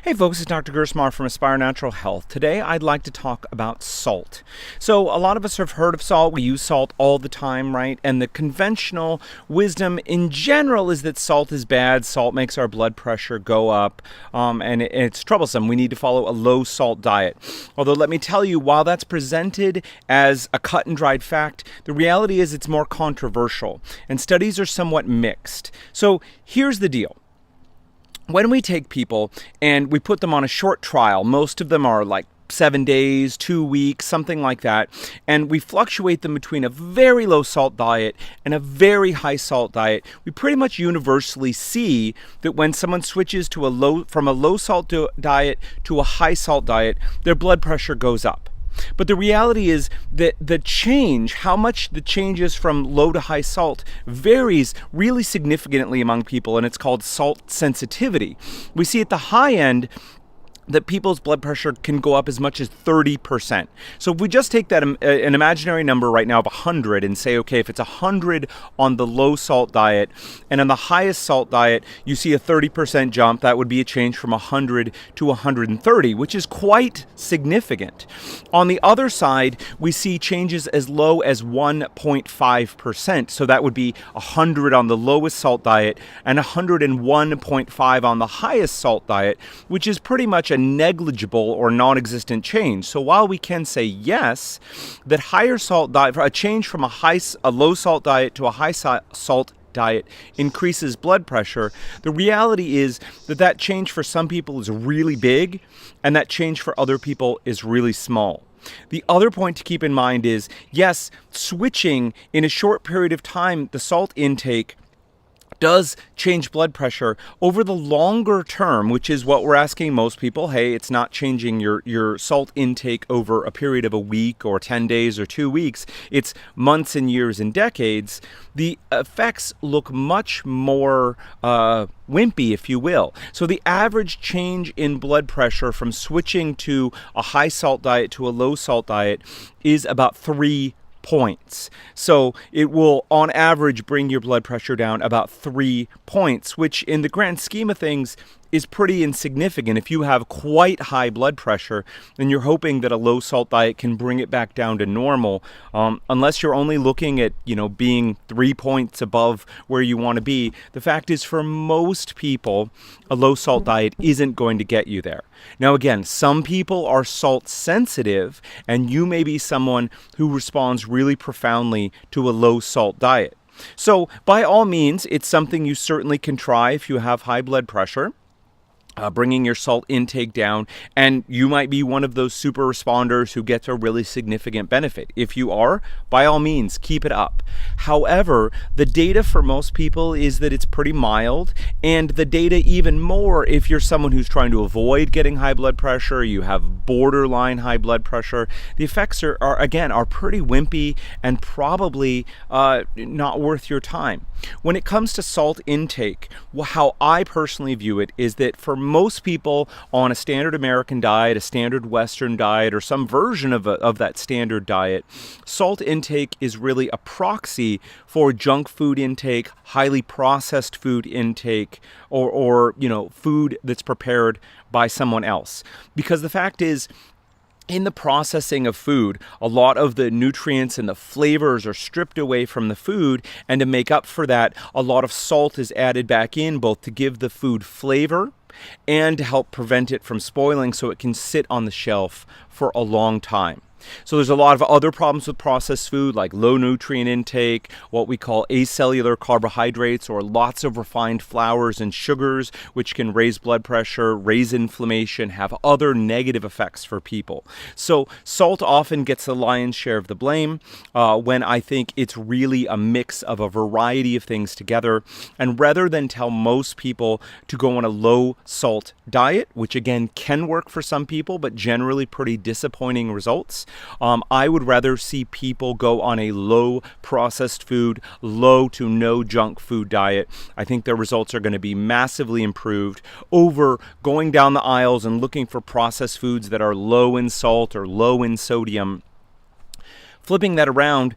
Hey folks, it's Dr. Gerstmar from Aspire Natural Health. Today I'd like to talk about salt. So a lot of us have heard of salt. We use salt all the time, right? And the conventional wisdom in general is that salt is bad. Salt makes our blood pressure go up, and it's troublesome. We need to follow a low salt diet. Although let me tell you, while that's presented as a cut and dried fact, the reality is it's more controversial, and studies are somewhat mixed. So here's the deal. When we take people and we put them on a short trial, most of them are like 7 days, 2 weeks, something like that, and we fluctuate them between a very low salt diet and a very high salt diet, we pretty much universally see that when someone switches to from a low salt diet to a high salt diet, their blood pressure goes up. But the reality is that how much the change is from low to high salt varies really significantly among people, and it's called salt sensitivity. We see at the high end that people's blood pressure can go up as much as 30%. So if we just take that an imaginary number right now of 100 and say, okay, if it's 100 on the low salt diet and on the highest salt diet, you see a 30% jump, that would be a change from 100 to 130, which is quite significant. On the other side, we see changes as low as 1.5%. So that would be 100 on the lowest salt diet and 101.5 on the highest salt diet, which is pretty much a negligible or non-existent change. So while we can say yes, that higher salt diet, a change from a low salt diet to a high salt diet increases blood pressure, the reality is that change for some people is really big and that change for other people is really small. The other point to keep in mind is, yes, switching in a short period of time, the salt intake does change blood pressure. Over the longer term, which is what we're asking most people, hey, it's not changing your salt intake over a period of a week or 10 days or 2 weeks, it's months and years and decades, the effects look much more wimpy, if you will. So the average change in blood pressure from switching to a high salt diet to a low salt diet is about 3 points. So it will on average bring your blood pressure down about 3 points, which in the grand scheme of things is pretty insignificant. If you have quite high blood pressure, then you're hoping that a low salt diet can bring it back down to normal, unless you're only looking at, being 3 points above where you want to be. The fact is, for most people, a low salt diet isn't going to get you there. Now again, some people are salt sensitive, and you may be someone who responds really profoundly to a low salt diet. So by all means, it's something you certainly can try if you have high blood pressure. Bringing your salt intake down, and you might be one of those super responders who gets a really significant benefit. If you are, by all means, keep it up. However, the data for most people is that it's pretty mild, and the data even more if you're someone who's trying to avoid getting high blood pressure, you have borderline high blood pressure, the effects are pretty wimpy and probably not worth your time. When it comes to salt intake, how I personally view it is that for most people on a standard American diet, a standard Western diet, or some version of that standard diet, salt intake is really a proxy for junk food intake, highly processed food intake, or food that's prepared by someone else. Because the fact is, in the processing of food, a lot of the nutrients and the flavors are stripped away from the food, and to make up for that, a lot of salt is added back in, both to give the food flavor and to help prevent it from spoiling so it can sit on the shelf for a long time. So there's a lot of other problems with processed food, like low nutrient intake, what we call acellular carbohydrates, or lots of refined flours and sugars, which can raise blood pressure, raise inflammation, have other negative effects for people. So salt often gets the lion's share of the blame, when I think it's really a mix of a variety of things together. And rather than tell most people to go on a low salt diet, which again can work for some people, but generally pretty disappointing results, I would rather see people go on a low processed food, low to no junk food diet. I think their results are going to be massively improved over going down the aisles and looking for processed foods that are low in salt or low in sodium. flipping that around,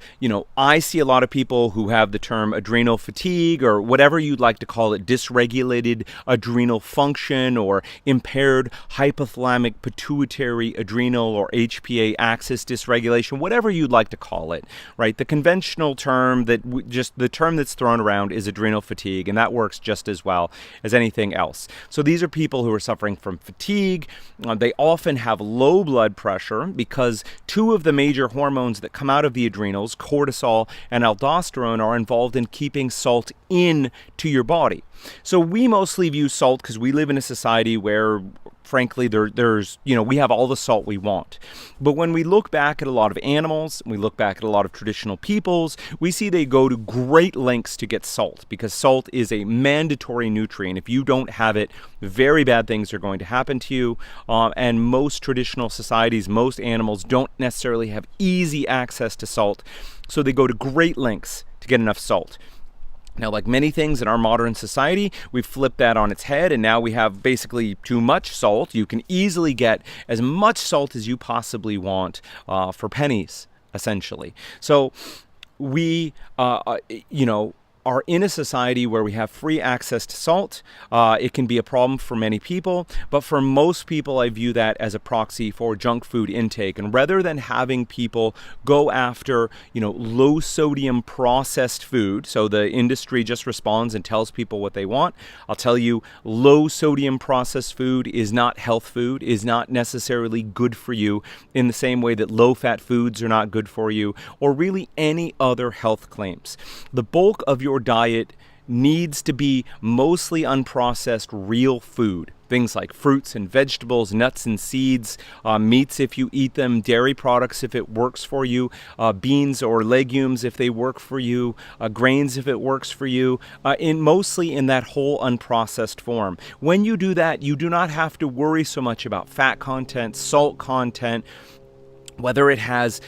I see a lot of people who have the term adrenal fatigue, or whatever you'd like to call it, dysregulated adrenal function, or impaired hypothalamic pituitary adrenal, or HPA axis dysregulation, whatever you'd like to call it, right? The conventional term the term that's thrown around is adrenal fatigue, and that works just as well as anything else. So these are people who are suffering from fatigue. They often have low blood pressure because two of the major hormones that come out of the adrenals, cortisol and aldosterone, are involved in keeping salt in to your body. So we mostly view salt because we live in a society where, frankly, there's we have all the salt we want. But when we look back at a lot of animals, we look back at a lot of traditional peoples, we see they go to great lengths to get salt, because salt is a mandatory nutrient. If you don't have it, very bad things are going to happen to you. And most traditional societies, most animals don't necessarily have easy access to salt, so they go to great lengths to get enough salt. Now, like many things in our modern society, we've flipped that on its head, and now we have basically too much salt. You can easily get as much salt as you possibly want for pennies, essentially. So we, are in a society where we have free access to salt. It can be a problem for many people, but for most people, I view that as a proxy for junk food intake. And rather than having people go after, low sodium processed food, so the industry just responds and tells people what they want, I'll tell you, low sodium processed food is not health food, is not necessarily good for you in the same way that low fat foods are not good for you, or really any other health claims. The bulk of your diet needs to be mostly unprocessed real food. Things like fruits and vegetables, nuts and seeds, meats if you eat them, dairy products if it works for you, beans or legumes if they work for you, grains if it works for you, mostly in that whole unprocessed form. When you do that, you do not have to worry so much about fat content, salt content, whether it has,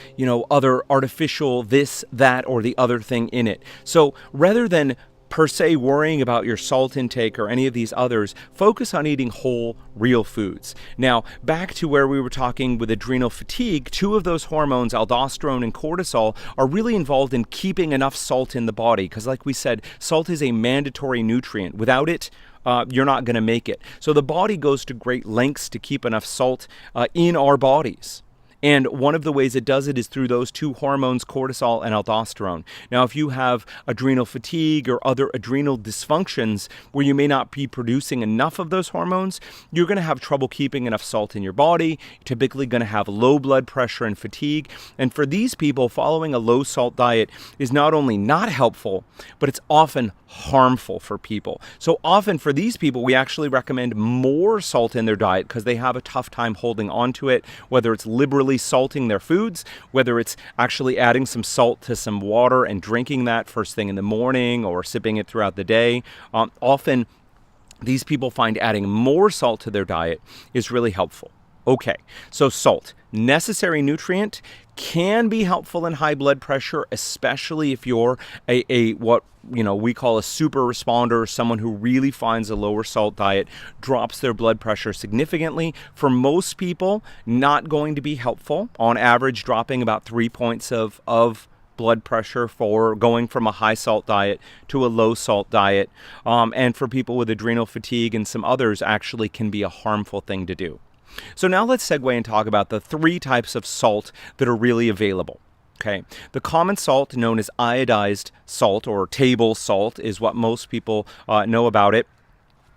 other artificial this, that, or the other thing in it. So rather than per se worrying about your salt intake or any of these others, focus on eating whole, real foods. Now, back to where we were talking with adrenal fatigue, two of those hormones, aldosterone and cortisol, are really involved in keeping enough salt in the body, because like we said, salt is a mandatory nutrient. Without it, you're not going to make it. So the body goes to great lengths to keep enough salt in our bodies. And one of the ways it does it is through those two hormones, cortisol and aldosterone. Now, if you have adrenal fatigue or other adrenal dysfunctions where you may not be producing enough of those hormones, you're going to have trouble keeping enough salt in your body. You're typically going to have low blood pressure and fatigue. And for these people, following a low salt diet is not only not helpful, but it's often harmful for people. So often for these people, we actually recommend more salt in their diet because they have a tough time holding on to it, whether it's liberally salting their foods, whether it's actually adding some salt to some water and drinking that first thing in the morning or sipping it throughout the day. Often these people find adding more salt to their diet is really helpful. Okay, so salt, necessary nutrient, can be helpful in high blood pressure, especially if you're what we call a super responder, someone who really finds a lower salt diet drops their blood pressure significantly. For most people, not going to be helpful. On average, dropping about 3 points of blood pressure for going from a high salt diet to a low salt diet. And for people with adrenal fatigue and some others, actually can be a harmful thing to do. So now let's segue and talk about the three types of salt that are really available. Okay, the common salt known as iodized salt or table salt is what most people know about it.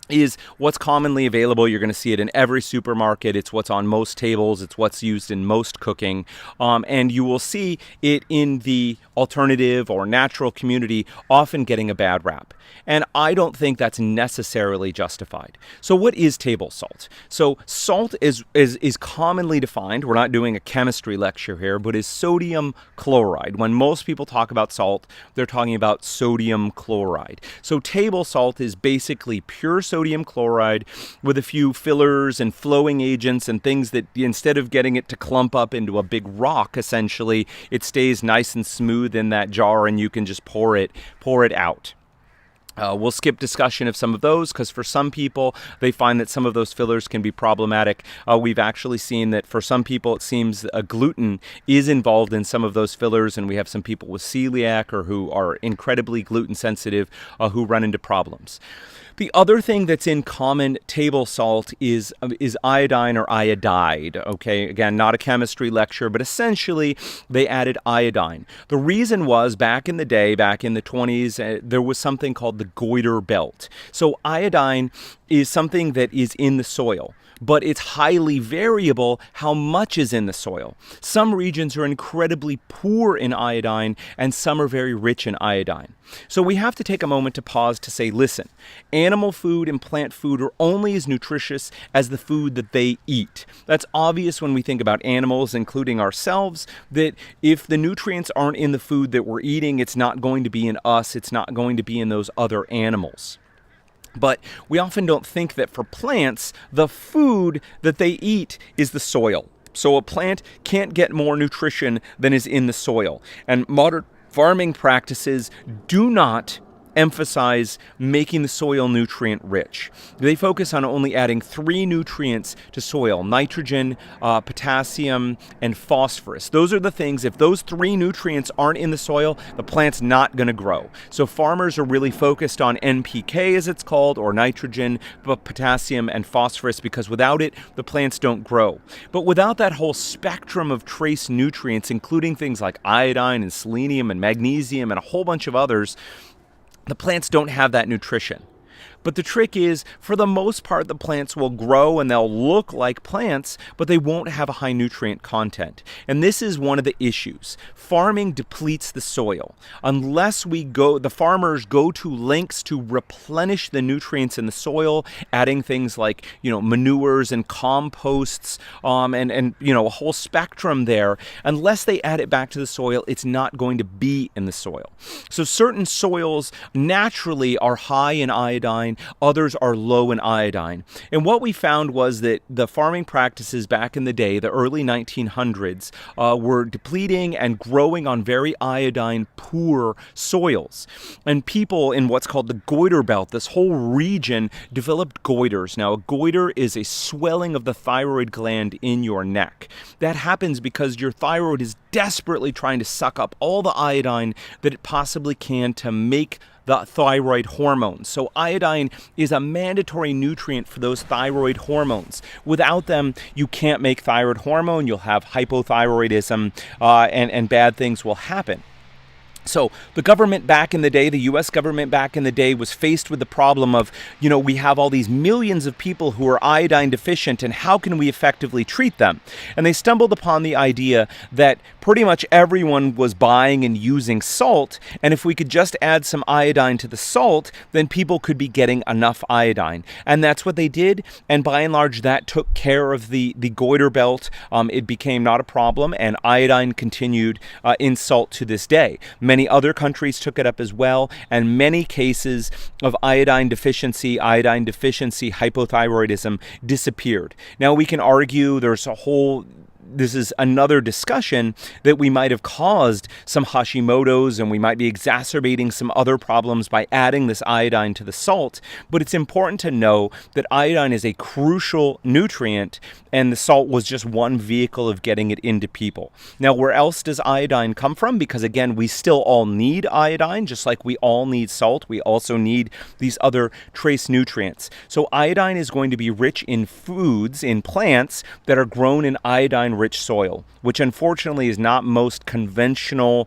Is what's commonly available. You're going to see it in every supermarket. It's what's on most tables. It's what's used in most cooking. And you will see it in the alternative or natural community often getting a bad rap. And I don't think that's necessarily justified. So what is table salt? So salt is commonly defined, we're not doing a chemistry lecture here, but is sodium chloride. When most people talk about salt, they're talking about sodium chloride. So table salt is basically pure sodium chloride with a few fillers and flowing agents and things that instead of getting it to clump up into a big rock, essentially, it stays nice and smooth in that jar and you can just pour it out. We'll skip discussion of some of those because for some people, they find that some of those fillers can be problematic. We've actually seen that for some people, it seems gluten is involved in some of those fillers, and we have some people with celiac or who are incredibly gluten sensitive who run into problems. The other thing that's in common table salt is iodine or iodide, okay? Again, not a chemistry lecture, but essentially they added iodine. The reason was back in the day, back in the 20s, there was something called the goiter belt. So iodine is something that is in the soil, but it's highly variable how much is in the soil. Some regions are incredibly poor in iodine, and some are very rich in iodine. So we have to take a moment to pause to say, listen, animal food and plant food are only as nutritious as the food that they eat. That's obvious when we think about animals, including ourselves, that if the nutrients aren't in the food that we're eating, it's not going to be in us, it's not going to be in those other animals. But we often don't think that for plants, the food that they eat is the soil. So a plant can't get more nutrition than is in the soil. And modern farming practices do not emphasize making the soil nutrient rich. They focus on only adding 3 nutrients to soil: nitrogen, potassium, and phosphorus. Those are the things, if those 3 nutrients aren't in the soil, the plant's not going to grow. So farmers are really focused on NPK, as it's called, or nitrogen, potassium, and phosphorus, because without it, the plants don't grow. But without that whole spectrum of trace nutrients, including things like iodine and selenium and magnesium and a whole bunch of others, the plants don't have that nutrition. But the trick is, for the most part, the plants will grow and they'll look like plants, but they won't have a high nutrient content. And this is one of the issues. Farming depletes the soil. Unless the farmers go to lengths to replenish the nutrients in the soil, adding things like, manures and composts, and a whole spectrum there. Unless they add it back to the soil, it's not going to be in the soil. So certain soils naturally are high in iodine, others are low in iodine. And what we found was that the farming practices back in the day, the early 1900s, were depleting and growing on very iodine-poor soils. And people in what's called the goiter belt, this whole region, developed goiters. Now, a goiter is a swelling of the thyroid gland in your neck. That happens because your thyroid is desperately trying to suck up all the iodine that it possibly can to make the thyroid hormones. So iodine is a mandatory nutrient for those thyroid hormones. Without them, you can't make thyroid hormone. You'll have hypothyroidism, and bad things will happen. So the government back in the day, the U.S. government back in the day, was faced with the problem of, we have all these millions of people who are iodine deficient, and how can we effectively treat them? And they stumbled upon the idea that pretty much everyone was buying and using salt, and if we could just add some iodine to the salt, then people could be getting enough iodine. And that's what they did, and by and large, that took care of the goiter belt. It became not a problem, and iodine continued in salt to this day. Many other countries took it up as well, and many cases of iodine deficiency, hypothyroidism disappeared. Now we can argue this is another discussion that we might have caused some Hashimoto's, and we might be exacerbating some other problems by adding this iodine to the salt. But it's important to know that iodine is a crucial nutrient, and the salt was just one vehicle of getting it into people. Now, where else does iodine come from? Because again, we still all need iodine, just like we all need salt. We also need these other trace nutrients. So iodine is going to be rich in foods, in plants that are grown in iodine-rich soil, which unfortunately is not most conventional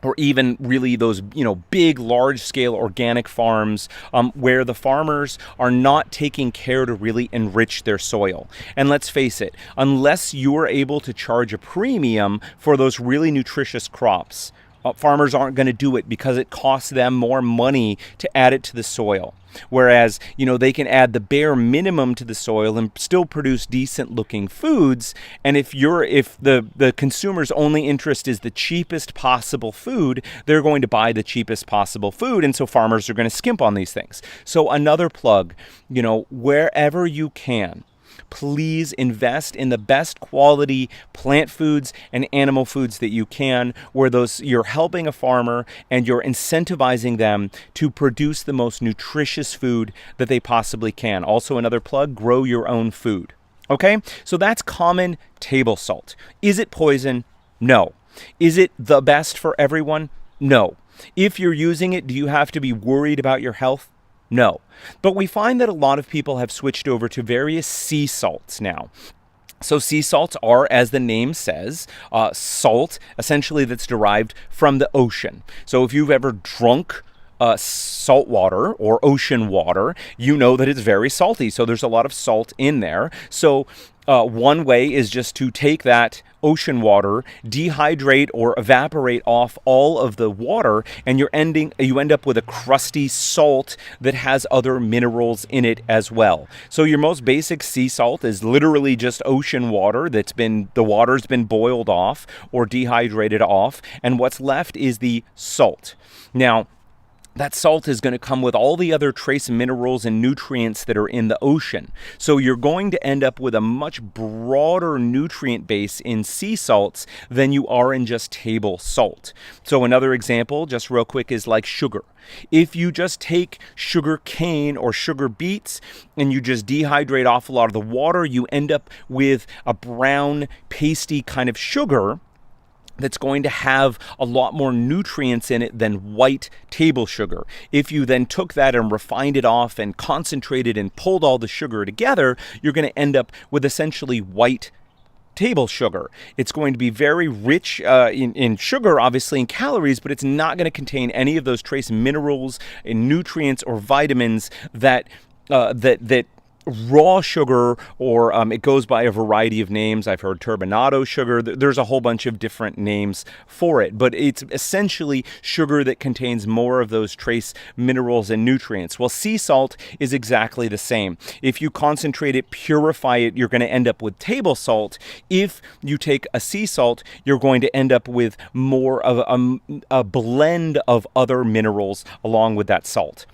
or even really those, big, large-scale organic farms where the farmers are not taking care to really enrich their soil. And let's face it, unless you're able to charge a premium for those really nutritious crops, farmers aren't going to do it because it costs them more money to add it to the soil. Whereas, they can add the bare minimum to the soil and still produce decent looking foods. And if the consumer's only interest is the cheapest possible food, they're going to buy the cheapest possible food. And so farmers are going to skimp on these things. So another plug, wherever you can, please invest in the best quality plant foods and animal foods that you can, where you're helping a farmer and you're incentivizing them to produce the most nutritious food that they possibly can. Also, another plug, grow your own food. Okay, so that's common table salt. Is it poison? No. Is it the best for everyone? No. If you're using it, do you have to be worried about your health? No. But we find that a lot of people have switched over to various sea salts now. So sea salts are, as the name says, salt, essentially, that's derived from the ocean. So if you've ever drunk salt water or ocean water, you know that it's very salty. So there's a lot of salt in there. So one way is just to take that ocean water, dehydrate or evaporate off all of the water, and you end up with a crusty salt that has other minerals in it as well. So your most basic sea salt is literally just ocean water the water's been boiled off or dehydrated off, and what's left is the salt. Now, that salt is going to come with all the other trace minerals and nutrients that are in the ocean. So you're going to end up with a much broader nutrient base in sea salts than you are in just table salt. So another example, just real quick, is like sugar. If you just take sugar cane or sugar beets and you just dehydrate off a lot of the water, you end up with a brown, pasty kind of sugar that's going to have a lot more nutrients in it than white table sugar. If you then took that and refined it off and concentrated and pulled all the sugar together, you're going to end up with essentially white table sugar. It's going to be very rich in sugar, obviously, in calories, but it's not going to contain any of those trace minerals and nutrients or vitamins that raw sugar, or it goes by a variety of names. I've heard turbinado sugar. There's a whole bunch of different names for it, but it's essentially sugar that contains more of those trace minerals and nutrients. Well, sea salt is exactly the same. If you concentrate it, purify it, you're going to end up with table salt. If you take a sea salt, you're going to end up with more of a blend of other minerals along with that salt.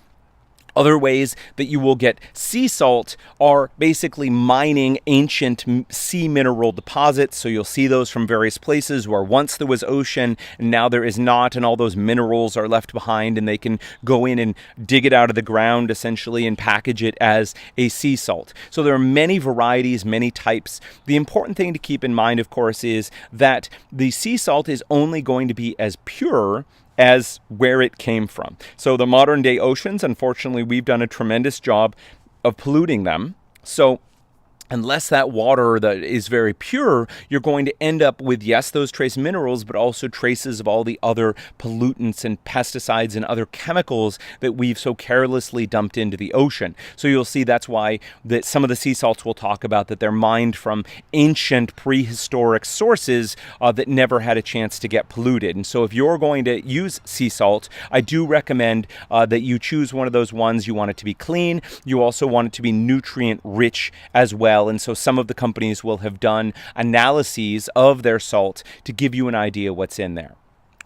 Other ways that you will get sea salt are basically mining ancient sea mineral deposits. So you'll see those from various places where once there was ocean and now there is not, and all those minerals are left behind, and they can go in and dig it out of the ground essentially and package it as a sea salt. So there are many varieties, many types. The important thing to keep in mind, of course, is that the sea salt is only going to be as pure as where it came from. So the modern day oceans, unfortunately, we've done a tremendous job of polluting them. So unless that water that is very pure, you're going to end up with, yes, those trace minerals, but also traces of all the other pollutants and pesticides and other chemicals that we've so carelessly dumped into the ocean. So you'll see that's why that some of the sea salts we'll talk about, that they're mined from ancient prehistoric sources that never had a chance to get polluted. And so if you're going to use sea salt, I do recommend that you choose one of those ones. You want it to be clean. You also want it to be nutrient rich as well. And so some of the companies will have done analyses of their salt to give you an idea what's in there.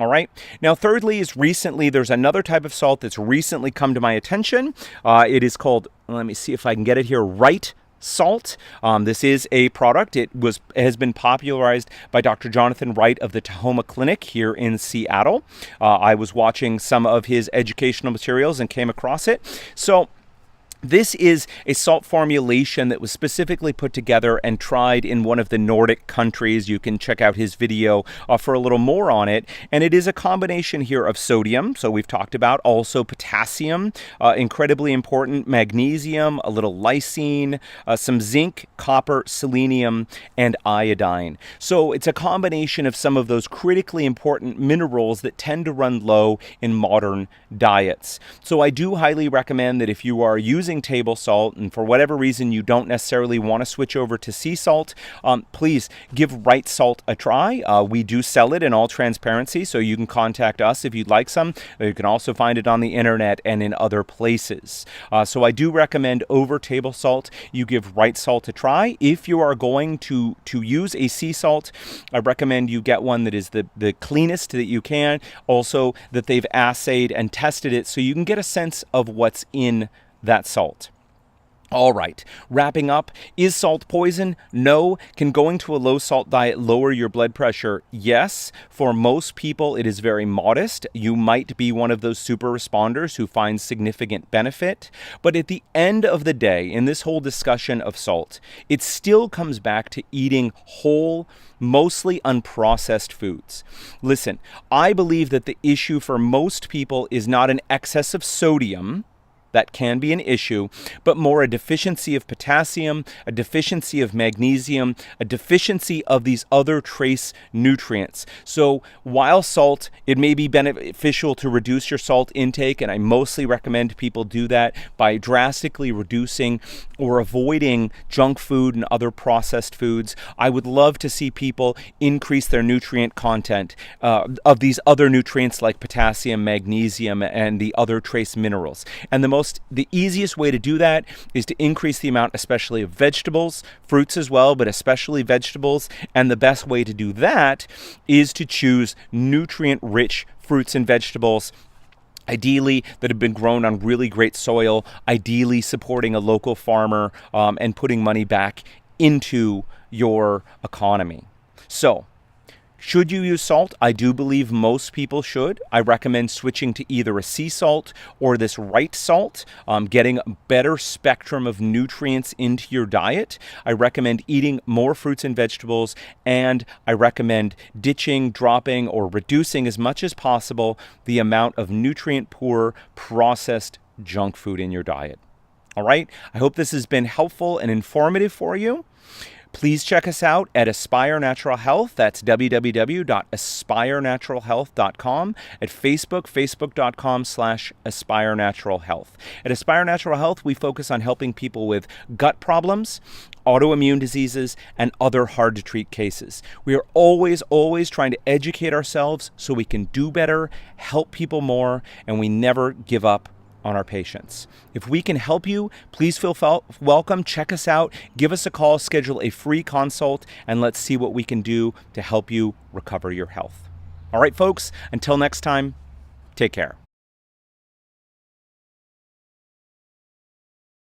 All right. Now, thirdly is there's another type of salt that's recently come to my attention. It is called, let me see if I can get it here, Wright salt. This is a product. It has been popularized by Dr. Jonathan Wright of the Tahoma Clinic here in Seattle. I was watching some of his educational materials and came across it. So this is a salt formulation that was specifically put together and tried in one of the Nordic countries. You can check out his video for a little more on it. And it is a combination here of sodium, so we've talked about, also potassium, incredibly important, magnesium, a little lysine, some zinc, copper, selenium, and iodine. So it's a combination of some of those critically important minerals that tend to run low in modern diets. So I do highly recommend that if you are using table salt and for whatever reason you don't necessarily want to switch over to sea salt, please give Wright salt a try. We do sell it in all transparency, so you can contact us if you'd like some. You can also find it on the internet and in other places. So I do recommend over table salt you give Wright salt a try. If you are going to use a sea salt, I recommend you get one that is the cleanest that you can, also that they've assayed and tested it so you can get a sense of what's in that salt. All right, wrapping up, is salt poison? No. Can going to a low salt diet lower your blood pressure? Yes. For most people, it is very modest. You might be one of those super responders who finds significant benefit. But at the end of the day, in this whole discussion of salt, it still comes back to eating whole, mostly unprocessed foods. Listen, I believe that the issue for most people is not an excess of sodium. That can be an issue, but more a deficiency of potassium, a deficiency of magnesium, a deficiency of these other trace nutrients. So while salt, it may be beneficial to reduce your salt intake, and I mostly recommend people do that by drastically reducing or avoiding junk food and other processed foods. I would love to see people increase their nutrient content of these other nutrients like potassium, magnesium, and the other trace minerals. And the easiest way to do that is to increase the amount, especially of vegetables, fruits as well, but especially vegetables. And the best way to do that is to choose nutrient-rich fruits and vegetables, ideally that have been grown on really great soil, ideally supporting a local farmer, and putting money back into your economy. So, should you use salt? I do believe most people should. I recommend switching to either a sea salt or this Wright salt, getting a better spectrum of nutrients into your diet. I recommend eating more fruits and vegetables, and I recommend ditching, dropping, or reducing as much as possible the amount of nutrient-poor processed junk food in your diet. All right? I hope this has been helpful and informative for you. Please check us out at Aspire Natural Health. That's www.aspirenaturalhealth.com. At Facebook, facebook.com/Aspire Natural Health. At Aspire Natural Health, we focus on helping people with gut problems, autoimmune diseases, and other hard-to-treat cases. We are always trying to educate ourselves so we can do better, help people more, and we never give up on our patients. If we can help you, please feel welcome. Check us out, give us a call, schedule a free consult, and let's see what we can do to help you recover your health. All right, folks, until next time, take care.